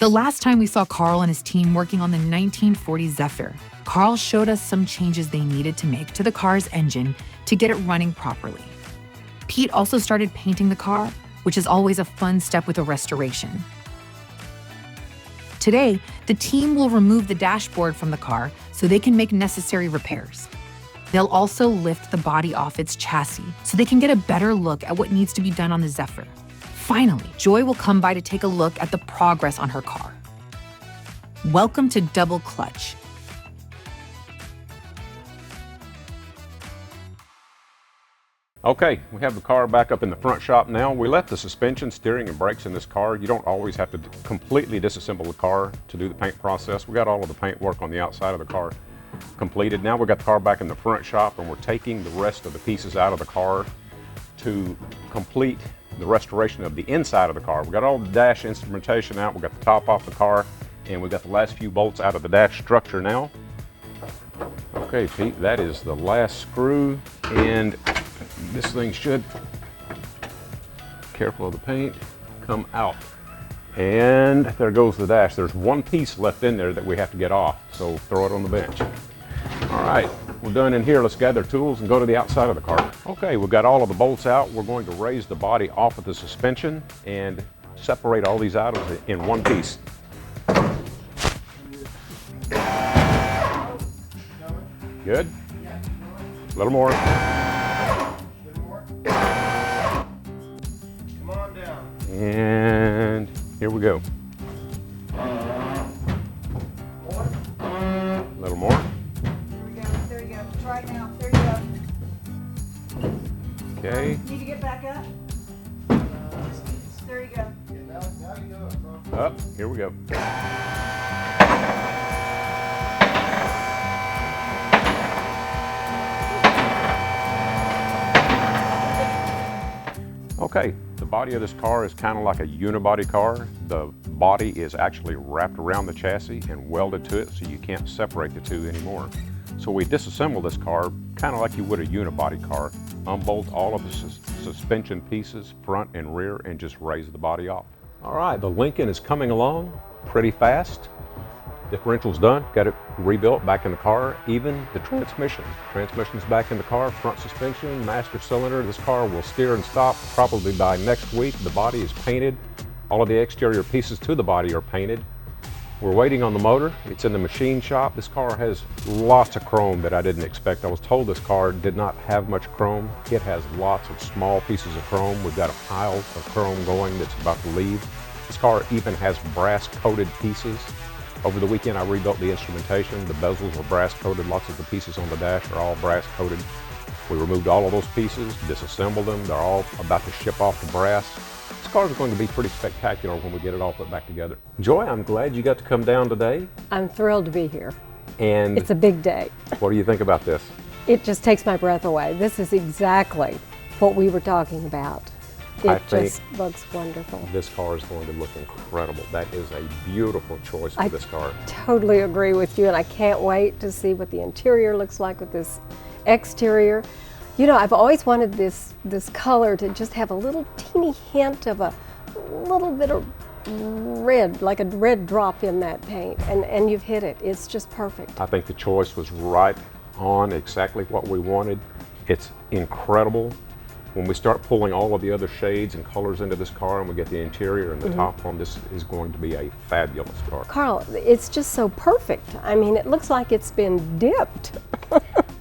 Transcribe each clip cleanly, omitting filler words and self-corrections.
The last time we saw Carl and his team working on the 1940 Zephyr, Carl showed us some changes they needed to make to the car's engine to get it running properly. Pete also started painting the car, which is always a fun step with a restoration. Today, the team will remove the dashboard from the car so they can make necessary repairs. They'll also lift the body off its chassis so they can get a better look at what needs to be done on the Zephyr. Finally, Joy will come by to take a look at the progress on her car. Welcome to Double Clutch. Okay, we have the car back up in the front shop now. We left the suspension, steering, and brakes in this car. You don't always have to completely disassemble the car to do the paint process. We got all of the paint work on the outside of the car completed. Now we got the car back in the front shop and we're taking the rest of the pieces out of the car to complete the restoration of the inside of the car. We got all the dash instrumentation out, we got the top off the car, and we got the last few bolts out of the dash structure now. Okay, Pete, that is the last screw, and this thing should, careful of the paint, come out. And there goes the dash. There's one piece left in there that we have to get off, so throw it on the bench. All right, we're done in here. Let's gather tools and go to the outside of the car. Okay, we've got all of the bolts out. We're going to raise the body off of the suspension and separate all these items in one piece. Good? A little more. Come on down. And here we go. A little more. There you go. Try it now. There you go. Okay. Need to get back up. There you go. Now you do it, bro. Up. Here we go. Okay, the body of this car is kind of like a unibody car. The body is actually wrapped around the chassis and welded to it, so you can't separate the two anymore. So we disassemble this car kind of like you would a unibody car, unbolt all of the suspension pieces, front and rear, and just raise the body off. All right, the Lincoln is coming along pretty fast. Differential's done, got it rebuilt back in the car. Even the transmission's back in the car, front suspension, master cylinder. This car will steer and stop probably by next week. The body is painted. All of the exterior pieces to the body are painted. We're waiting on the motor. It's in the machine shop. This car has lots of chrome that I didn't expect. I was told this car did not have much chrome. It has lots of small pieces of chrome. We've got a pile of chrome going that's about to leave. This car even has brass coated pieces. Over the weekend, I rebuilt the instrumentation. The bezels were brass coated. Lots of the pieces on the dash are all brass coated. We removed all of those pieces, disassembled them. They're all about to ship off the brass. This car is going to be pretty spectacular when we get it all put back together. Joy, I'm glad you got to come down today. I'm thrilled to be here. And it's a big day. What do you think about this? It just takes my breath away. This is exactly what we were talking about. It just looks wonderful. This car is going to look incredible. That is a beautiful choice for this car. I totally agree with you, and I can't wait to see what the interior looks like with this exterior. You know, I've always wanted this color to just have a little teeny hint of a little bit of red, like a red drop in that paint, and you've hit it. It's just perfect. I think the choice was right on, exactly what we wanted. It's incredible. When we start pulling all of the other shades and colors into this car and we get the interior and the top on, this is going to be a fabulous car. Carl, it's just so perfect. I mean, it looks like it's been dipped.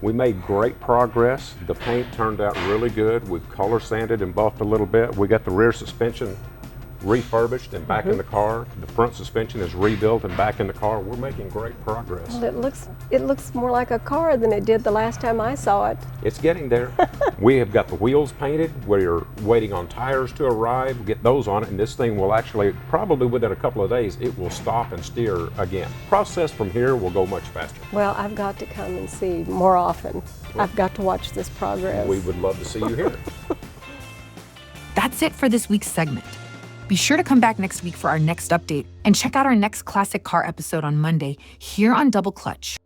We made great progress. The paint turned out really good. We've color sanded and buffed a little bit. We got the rear suspension refurbished and back in the car. The front suspension is rebuilt and back in the car. We're making great progress. Well, it looks more like a car than it did the last time I saw it. It's getting there. We have got the wheels painted. We're waiting on tires to arrive, get those on it, and this thing will actually, probably within a couple of days, it will stop and steer again. Process from here will go much faster. Well, I've got to come and see more often. Well, I've got to watch this progress. We would love to see you here. That's it for this week's segment. Be sure to come back next week for our next update and check out our next classic car episode on Monday here on Double Clutch.